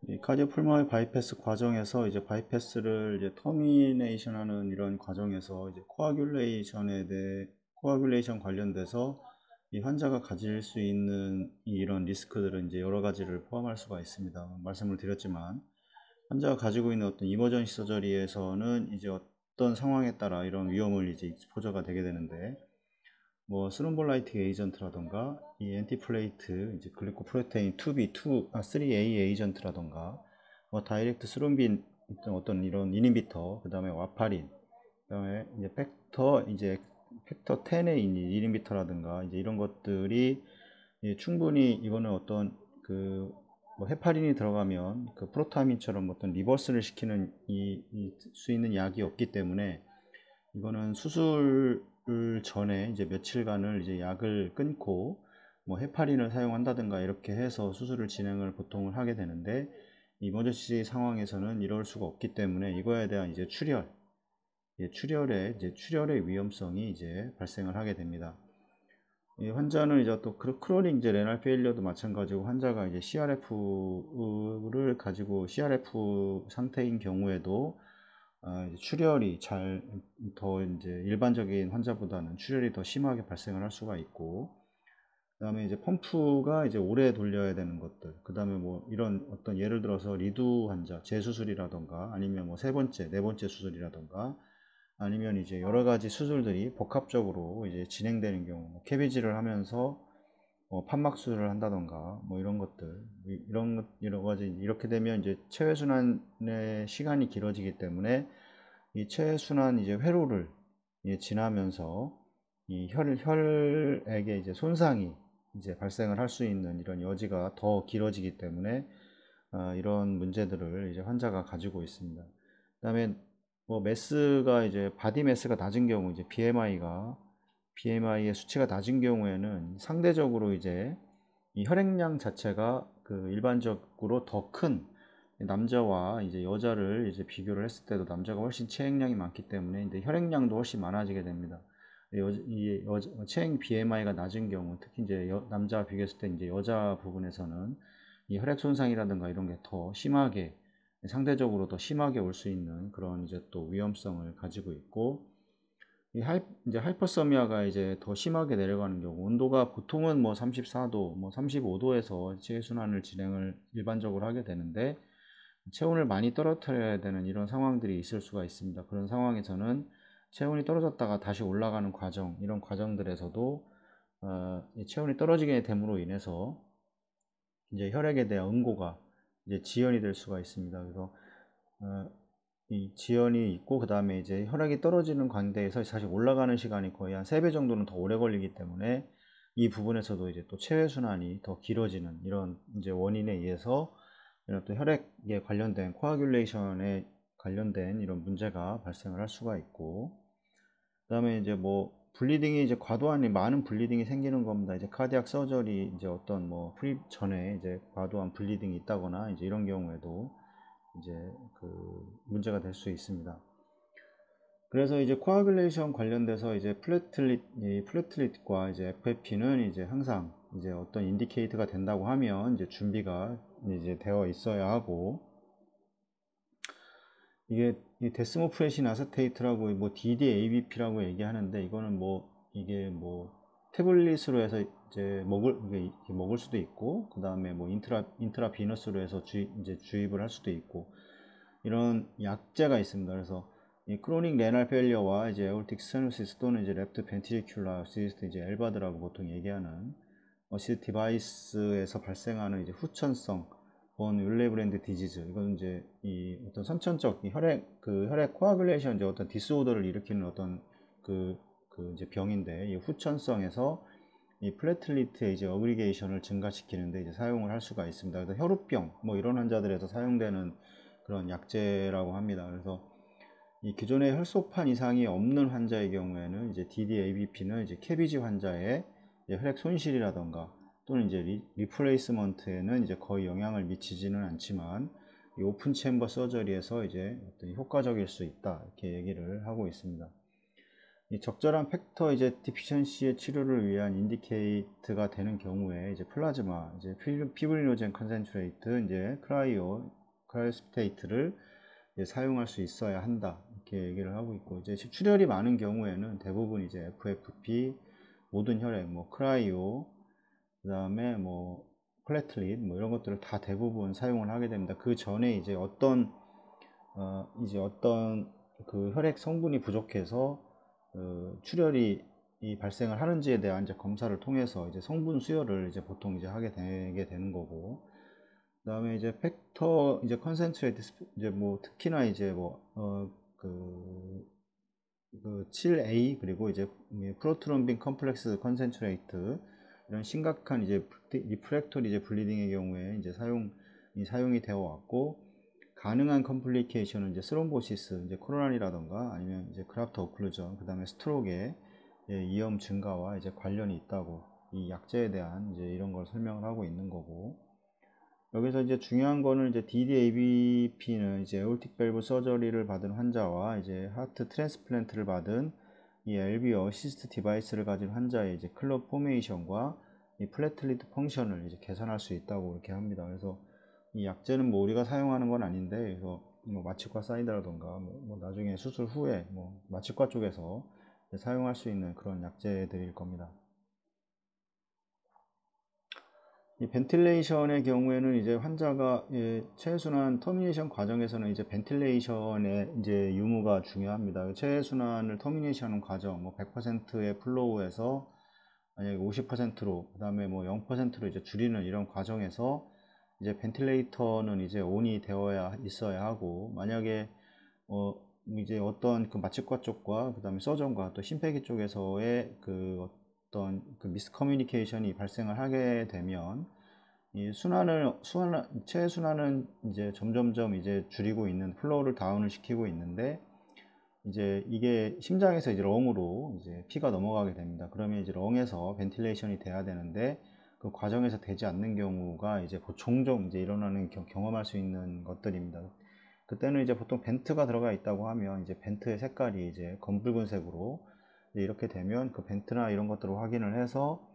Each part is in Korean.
이 카디오 풀모널 바이패스 과정에서 이제 바이패스를 이제 터미네이션 하는 이런 과정에서 이제 코아귤레이션 관련돼서 이 환자가 가질 수 있는 이런 리스크들은 이제 여러 가지를 포함할 수가 있습니다. 말씀을 드렸지만 환자가 가지고 있는 어떤 이머전시 서저리에서는 이제 어떤 상황에 따라 이런 위험을 이제 익스포저가 되게 되는데, 뭐 스롬볼라이틱 에이전트라던가 이 엔티플레이트 이제 글리코프로테인 3A 에이전트라던가 뭐 다이렉트 스롬빈 어떤 이런 이닌비터, 그 다음에 와파린, 그 다음에 이제 팩터 10의 이닌비터라든가 이제 이런 것들이 충분히 이거는 어떤 뭐 헤파린이 들어가면 그 프로타민처럼 어떤 리버스를 시키는 수 있는 약이 없기 때문에 이거는 수술 전에 이제 며칠간을 이제 약을 끊고 뭐 헤파린을 사용한다든가 이렇게 해서 수술을 진행을 보통을 하게 되는데, 이머전시 상황에서는 이럴 수가 없기 때문에 이거에 대한 이제 출혈의 위험성이 이제 발생을 하게 됩니다. 이 환자는 이제 또 크로닉 이제 레날 페일리어도 마찬가지고, 환자가 이제 CRF를 가지고 CRF 상태인 경우에도 이제 출혈이 더 이제 일반적인 환자보다는 출혈이 더 심하게 발생을 할 수가 있고, 그 다음에 이제 펌프가 이제 오래 돌려야 되는 것들, 그 다음에 뭐 이런 어떤 예를 들어서 리두 환자 재수술이라던가 아니면 뭐 세 번째, 네 번째 수술이라던가 아니면 이제 여러 가지 수술들이 복합적으로 이제 진행되는 경우, 뭐 캐비지를 하면서 판막 수술을 한다던가 뭐 이런 것들, 여러 가지 이렇게 되면 이제 체외순환의 시간이 길어지기 때문에 이 체외순환 이제 회로를 지나면서 이 혈액에 이제 손상이 이제 발생을 할 수 있는 이런 여지가 더 길어지기 때문에 이런 문제들을 이제 환자가 가지고 있습니다. 그다음에 뭐 이제 바디 매스가 낮은 경우, 이제 BMI의 수치가 낮은 경우에는 상대적으로 이제 이 혈액량 자체가 그 일반적으로 더 큰 남자와 이제 여자를 이제 비교를 했을 때도 남자가 훨씬 체액량이 많기 때문에 이제 혈액량도 훨씬 많아지게 됩니다. 체액 BMI가 낮은 경우, 특히 이제 남자와 비교했을 때 이제 여자 부분에서는 이 혈액 손상이라든가 이런 게 더 심하게, 상대적으로 더 심하게 올 수 있는 그런 이제 또 위험성을 가지고 있고, 이제 하이퍼서미아가 이제 더 심하게 내려가는 경우, 온도가 보통은 뭐 34도, 뭐 35도에서 체순환을 진행을 일반적으로 하게 되는데, 체온을 많이 떨어뜨려야 되는 이런 상황들이 있을 수가 있습니다. 그런 상황에서는 체온이 떨어졌다가 다시 올라가는 과정, 이런 과정들에서도 체온이 떨어지게 됨으로 인해서 이제 혈액에 대한 응고가 이제 지연이 될 수가 있습니다. 그래서 이 지연이 있고, 그 다음에 이제 혈액이 떨어지는 관계에서 사실 올라가는 시간이 거의 한 3배 정도는 더 오래 걸리기 때문에 이 부분에서도 이제 또 체외순환이 더 길어지는 이런 이제 원인에 의해서 이런 또 혈액에 관련된 코아귤레이션에 관련된 이런 문제가 발생을 할 수가 있고, 그 다음에 이제 뭐 블리딩이 이제 과도한 많은 블리딩이 생기는 겁니다. 이제 카디악 서저리 이제 어떤 뭐 프리 전에 이제 과도한 블리딩이 있다거나 이제 이런 경우에도 이제 문제가 될 수 있습니다. 그래서 이제 코아귤레이션 관련돼서 이제 플래틀릿과 이제 FFP는 이제 항상 이제 어떤 인디케이터가 된다고 하면 이제 준비가 이제 되어 있어야 하고, 이게 데스모프레신 아세테이트라고 뭐 DDABP라고 얘기하는데, 이거는 뭐 이게 뭐 태블릿으로 해서 이제 먹을 수도 있고, 그 다음에 뭐 인트라비너스로 해서 이제 주입을 할 수도 있고, 이런 약제가 있습니다. 그래서 이 크로닉 레날 페일리어와 이제 에올틱 스테노시스 또는 이제 레프트 벤트리큘라 어시스트, 이제 엘바드라고 보통 얘기하는 어시스트 디바이스에서 발생하는 이제 후천성 본 윌레브랜드 디지즈, 이건 이제 이 어떤 선천적 혈액 코아귤레이션 이제 어떤 디스오더를 일으키는 어떤 이제 병인데, 이 후천성에서 이 플래틀리트의 이제 어그리게이션을 증가시키는데 이제 사용을 할 수가 있습니다. 그래서 혈우병 뭐 이런 환자들에서 사용되는 그런 약제라고 합니다. 그래서 이 기존의 혈소판 이상이 없는 환자의 경우에는 이제 DDABP는 이제 캐비지 환자의 이제 혈액 손실이라던가 또는 이제 리플레이스먼트에는 이제 거의 영향을 미치지는 않지만, 이 오픈 챔버 서저리에서 이제 어떤 효과적일 수 있다, 이렇게 얘기를 하고 있습니다. 이 적절한 팩터 이제 디피션시의 치료를 위한 인디케이트가 되는 경우에 이제 플라즈마, 이제 피브리노젠 컨센트레이트, 이제 크라이오스테이트를 사용할 수 있어야 한다, 이렇게 얘기를 하고 있고, 이제 출혈이 많은 경우에는 대부분 이제 FFP, 모든 혈액, 뭐 크라이오, 그 다음에 뭐 플래틀릿, 뭐 이런 것들을 다 대부분 사용을 하게 됩니다. 그 전에 이제 어떤 그 혈액 성분이 부족해서 출혈이 발생을 하는지에 대한 이제 검사를 통해서 이제 성분 수혈을 이제 보통 이제 하게 되게 되는 거고, 그 다음에 이제 팩터 이제 컨센트레이트, 이제 뭐 특히나 이제 그 7A, 그리고 이제 프로트롬빈 컴플렉스 컨센트레이트, 이런 심각한 이제 리프랙토리 이제 블리딩의 경우에 이제 사용이 되어 왔고, 가능한 컴플리케이션은 이제 스롬보시스, 이제 코로나리라던가 아니면 이제 그라프트 오클루전, 그 다음에 스트로크의 위험 증가와 이제 관련이 있다고, 이 약제에 대한 이제 이런 걸 설명을 하고 있는 거고, 여기서 이제 중요한 거는 이제 DDABP는 이제 에올틱 밸브 서저리를 받은 환자와 이제 하트 트랜스플란트를 받은 이 LV 어시스트 디바이스를 가진 환자의 이제 클럽 포메이션과 이 플래틀리트 펑션을 이제 계산할 수 있다고 이렇게 합니다. 그래서 이 약제는 뭐 우리가 사용하는 건 아닌데, 그래서 뭐 마취과 사이드라던가 뭐 나중에 수술 후에 뭐 마취과 쪽에서 사용할 수 있는 그런 약제들일 겁니다. 이 벤틸레이션의 경우에는 이제 환자가 체순환 터미네이션 과정에서는 이제 벤틸레이션의 이제 유무가 중요합니다. 체순환을 터미네이션하는 과정, 뭐 100%의 플로우에서 만약에 50%로, 그 다음에 뭐 0%로 이제 줄이는 이런 과정에서 이제 벤틸레이터는 이제 온이 되어야 있어야 하고, 만약에 이제 어떤 그 마취과 쪽과 그 다음에 서전과 또 심폐기 쪽에서의 그 어떤 그 미스커뮤니케이션이 발생을 하게 되면 이 체순환은 이제 점점점 이제 줄이고 있는, 플로우를 다운을 시키고 있는데, 이제 이게 심장에서 이제 렁으로 이제 피가 넘어가게 됩니다. 그러면 이제 렁에서 벤틸레이션이 돼야 되는데 그 과정에서 되지 않는 경우가 이제 종종 이제 일어나는 경험할 수 있는 것들입니다. 그때는 이제 보통 벤트가 들어가 있다고 하면 이제 벤트의 색깔이 이제 검붉은색으로 이렇게 되면 그 벤트나 이런 것들을 확인을 해서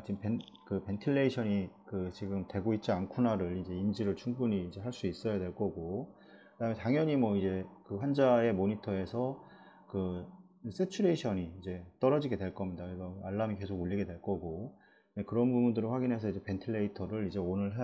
지금 그 벤틸레이션이 그 지금 되고 있지 않구나를 이제 인지를 충분히 이제 할 수 있어야 될 거고, 그다음에 당연히 뭐 이제 그 환자의 모니터에서 그 세츄레이션이 이제 떨어지게 될 겁니다. 그래서 알람이 계속 울리게 될 거고, 그런 부분들을 확인해서 이제 벤틸레이터를 이제 온을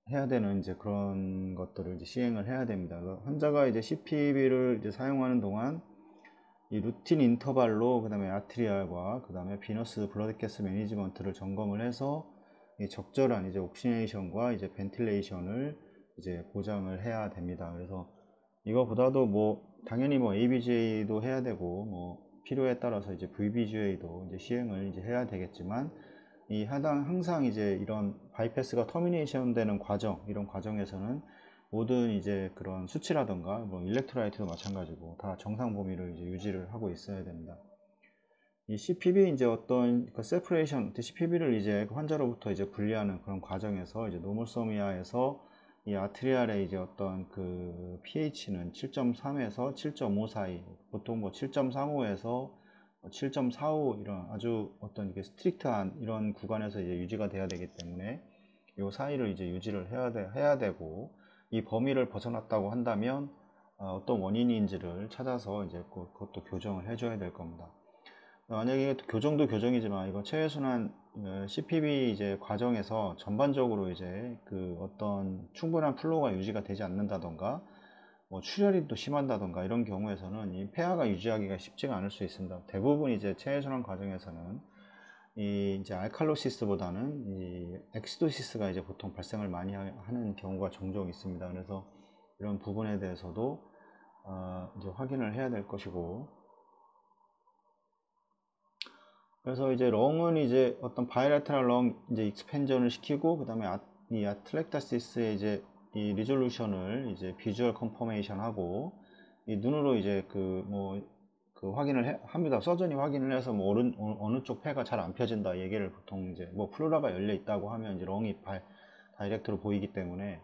해야 되는 이제 그런 것들을 이제 시행을 해야 됩니다. 환자가 이제 CPB를 이제 사용하는 동안 이 루틴 인터벌로 그 다음에 아트리알과 그 다음에 비너스 블러드가스 매니지먼트를 점검을 해서 이 적절한 이제 옥시네이션과 이제 벤틸레이션을 이제 보장을 해야 됩니다. 그래서 이거보다도 뭐 당연히 뭐 ABGA도 해야 되고, 뭐 필요에 따라서 이제 VBGA도 이제 시행을 이제 해야 되겠지만, 항상 이제 이런 바이패스가 터미네이션 되는 과정, 이런 과정에서는 모든 이제 그런 수치라던가 뭐 일렉트라이트도 마찬가지고 다 정상 범위를 이제 유지를 하고 있어야 됩니다. 이 CPB 이제 어떤 그 세퍼레이션, CPB를 이제 환자로부터 이제 분리하는 그런 과정에서 이제 노멀소미아에서 이 아트리알의 이제 어떤 그 pH는 7.3에서 7.5 사이, 보통 뭐 7.35에서 7.45 이런 아주 어떤 이게 스트릭트한 이런 구간에서 이제 유지가 돼야 되기 때문에 이 사이를 이제 유지를 해야 되고, 이 범위를 벗어났다고 한다면 어떤 원인인지를 찾아서 이제 그것도 교정을 해줘야 될 겁니다. 만약에 교정도 교정이지만 이거 체외순환 CPB 이제 과정에서 전반적으로 이제 그 어떤 충분한 플로우가 유지가 되지 않는다던가 뭐 출혈이 또 심한다던가 이런 경우에서는 이 폐하가 유지하기가 쉽지가 않을 수 있습니다. 대부분 이제 체외순환 과정에서는 이 이제 알칼로시스보다는 이 엑시도시스가 이제 보통 발생을 많이 하는 경우가 종종 있습니다. 그래서 이런 부분에 대해서도 이제 확인을 해야 될 것이고, 그래서 이제 렁은 이제 어떤 바이라테럴 렁 이제 익스펜전을 시키고, 그 다음에 이 아틀렉타시스의 이제 이 리졸루션을 이제 비주얼 컨퍼메이션 하고, 이 눈으로 이제 그 확인을 합니다. 서전이 확인을 해서 뭐 어느 쪽 폐가 잘 안 펴진다 얘기를 보통 이제 뭐 플로라가 열려 있다고 하면 이제 렁이 다이렉트로 보이기 때문에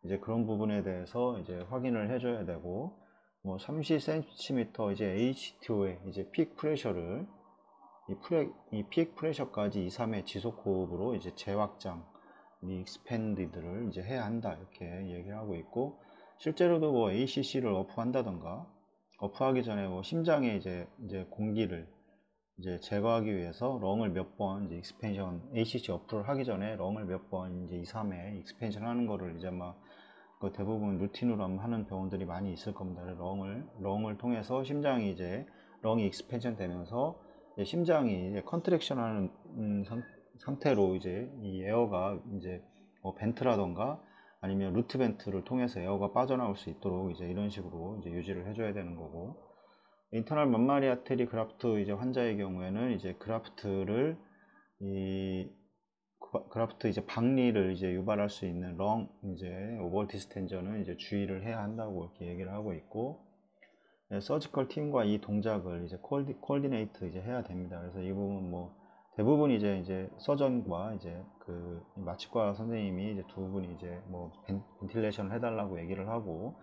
이제 그런 부분에 대해서 이제 확인을 해줘야 되고, 뭐 30cm 이제 HTO의 이제 픽 프레셔를 이 픽 프레셔까지 2, 3회 지속 호흡으로 이제 재확장, 이 익스펜디드를 이제 해야 한다 이렇게 얘기를 하고 있고, 실제로도 뭐 ACC를 어프한다던가, 어프하기 전에 뭐 심장에 이제 공기를 이제 제거하기 위해서 렁을 몇 번 이제 익스펜션, ACC 어프를 하기 전에 렁을 몇 번 이제 2, 3회 익스펜션 하는 거를 이제 막 그 대부분 루틴으로 하는 병원들이 많이 있을 겁니다. 렁을 통해서 심장이 이제 렁이 익스펜션 되면서 이제 심장이 이제 컨트랙션 하는 상태로 이제 이 에어가 이제 뭐 벤트라던가 아니면 루트 벤트를 통해서 에어가 빠져나올 수 있도록 이제 이런 식으로 이제 유지를 해줘야 되는 거고, 인터널 맘마리 아테리 그라프트 이제 환자의 경우에는 이제 그라프트를 이 그라프트 이제 박리를 이제 유발할 수 있는 렁 이제 오버 디스텐저는 이제 주의를 해야 한다고 이렇게 얘기를 하고 있고, 서지컬 팀과 이 동작을 이제 코디네이트 이제 해야 됩니다. 그래서 이 부분 뭐 대부분 이제 서전과 이제 그 마취과 선생님이 이제 두 분이 이제 뭐 벤틸레이션을 해달라고 얘기를 하고,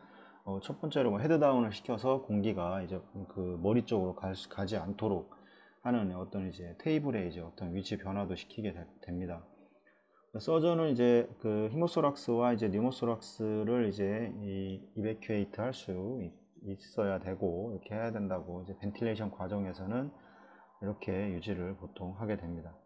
첫 번째로 뭐 헤드다운을 시켜서 공기가 이제 그 머리 쪽으로 가지 않도록 하는 어떤 이제 테이블의 이제 어떤 위치 변화도 시키게 됩니다. 서전은 이제 그 히모소락스와 이제 뉴모소락스를 이제 이베큐에이트 할 수 있어야 되고 이렇게 해야 된다고 이제 벤틸레이션 과정에서는 이렇게 유지를 보통 하게 됩니다.